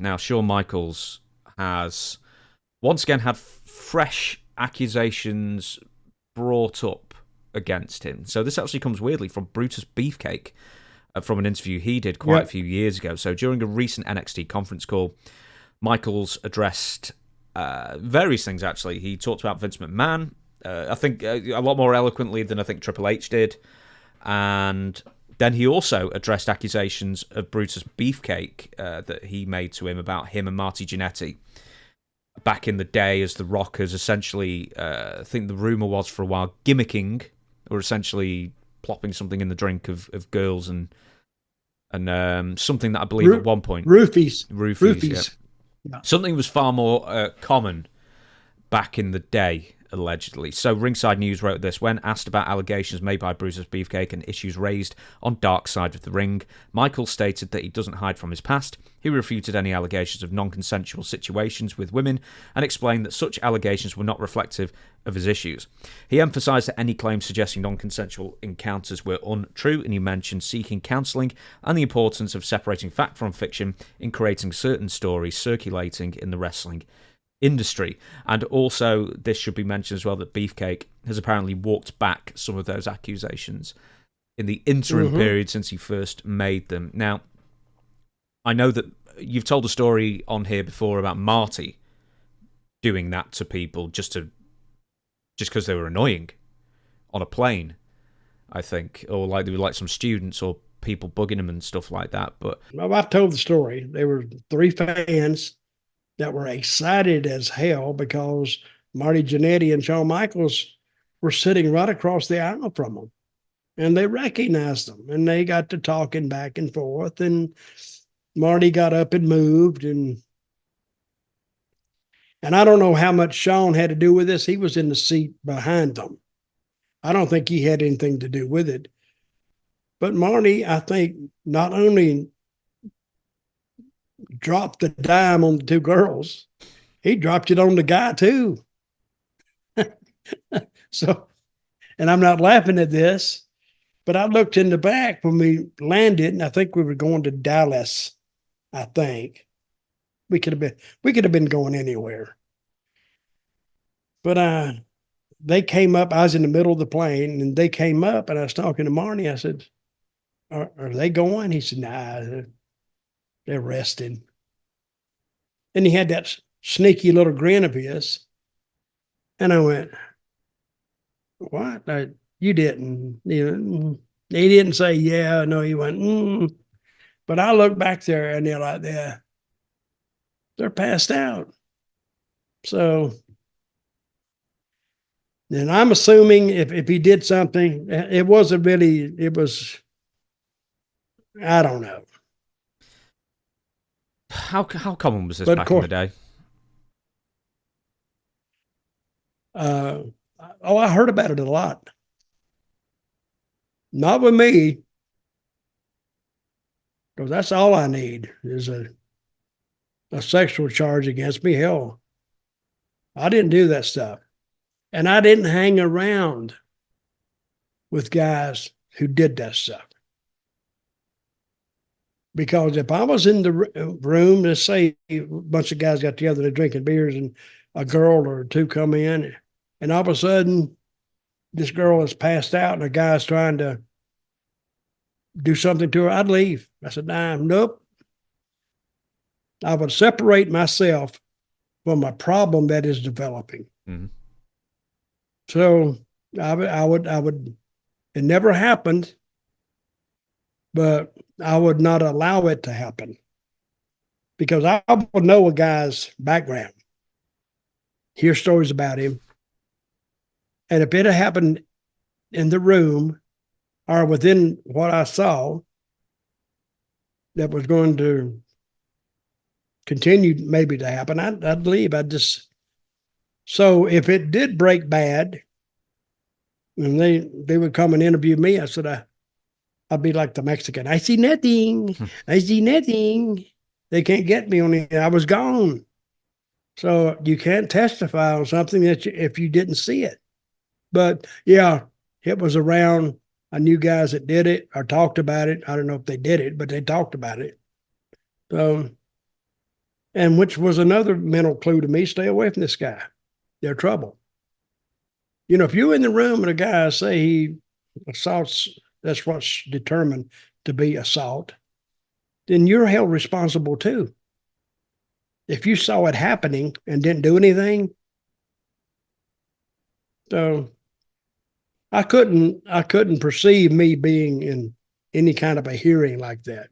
Now, Shawn Michaels has once again had fresh accusations brought up against him. So this actually comes weirdly from Brutus Beefcake, from an interview he did quite a few years ago. So during a recent NXT conference call, Michaels addressed various things, actually. He talked about Vince McMahon, I think a lot more eloquently than I think Triple H did. And then he also addressed accusations of Brutus Beefcake that he made to him about him and Marty Jannetty back in the day as the Rockers, essentially, I think the rumour was for a while, gimmicking, or essentially plopping something in the drink of girls and something that I believe at one point... Roofies. Yeah. Something was far more common back in the day, allegedly. So Ringside News wrote this: when asked about allegations made by Brutus Beefcake and issues raised on Dark Side of the Ring, Michael stated that he doesn't hide from his past. He refuted any allegations of non-consensual situations with women and explained that such allegations were not reflective of his issues. He emphasised that any claims suggesting non-consensual encounters were untrue, and he mentioned seeking counselling and the importance of separating fact from fiction in creating certain stories circulating in the wrestling industry. And also, this should be mentioned as well, that Beefcake has apparently walked back some of those accusations in the interim period since he first made them. Now, I know that you've told a story on here before about Marty doing that to people just because they were annoying on a plane, I think, or like they were like some students or people bugging him and stuff like that. But my wife told the story. There were 3 fans that were excited as hell because Marty Jannetty and Shawn Michaels were sitting right across the aisle from them. And they recognized them, and they got to talking back and forth, and Marty got up and moved, and I don't know how much Shawn had to do with this. He was in the seat behind them. I don't think he had anything to do with it. But Marty, I think, not only dropped the dime on the 2 girls, he dropped it on the guy too. So, and I'm not laughing at this, but I looked in the back when we landed, and I think we were going to Dallas. I think we could have been going anywhere. But they came up. I was in the middle of the plane, and they came up, and I was talking to Marty. I said, "Are they going?" He said, "Nah, they're resting." And he had that sneaky little grin of his, and I went, "What? You didn't? You know?" He didn't say, "Yeah." No, he went, But I look back there, and they're like, they're passed out. So then I'm assuming if he did something, it wasn't really, it was, I don't know. How common was this back in the day? I heard about it a lot. Not with me, because that's all I need is a sexual charge against me. Hell, I didn't do that stuff. And I didn't hang around with guys who did that stuff. Because if I was in the room, let's say a bunch of guys got together, they're drinking beers, and a girl or 2 come in, and all of a sudden, this girl is passed out, and a guy's trying to do something to her, I'd leave. I said, "Nah, nope." I would separate myself from a problem that is developing. Mm-hmm. So I would, it never happened, but I would not allow it to happen because I would know a guy's background, hear stories about him. And if it had happened in the room or within what I saw that was going to continue maybe to happen, I'd leave. So if it did break bad, and they would come and interview me, I said, I'd be like the Mexican. I see nothing. I see nothing. They can't get me on it. I was gone. So you can't testify on something that if you didn't see it. But yeah, it was around. I knew guys that did it or talked about it. I don't know if they did it, but they talked about it. So And which was another mental clue to me, stay away from this guy. They're trouble. You know, if you're in the room and a guy say he assaults, that's what's determined to be assault, then you're held responsible too. If you saw it happening and didn't do anything, so I couldn't perceive me being in any kind of a hearing like that.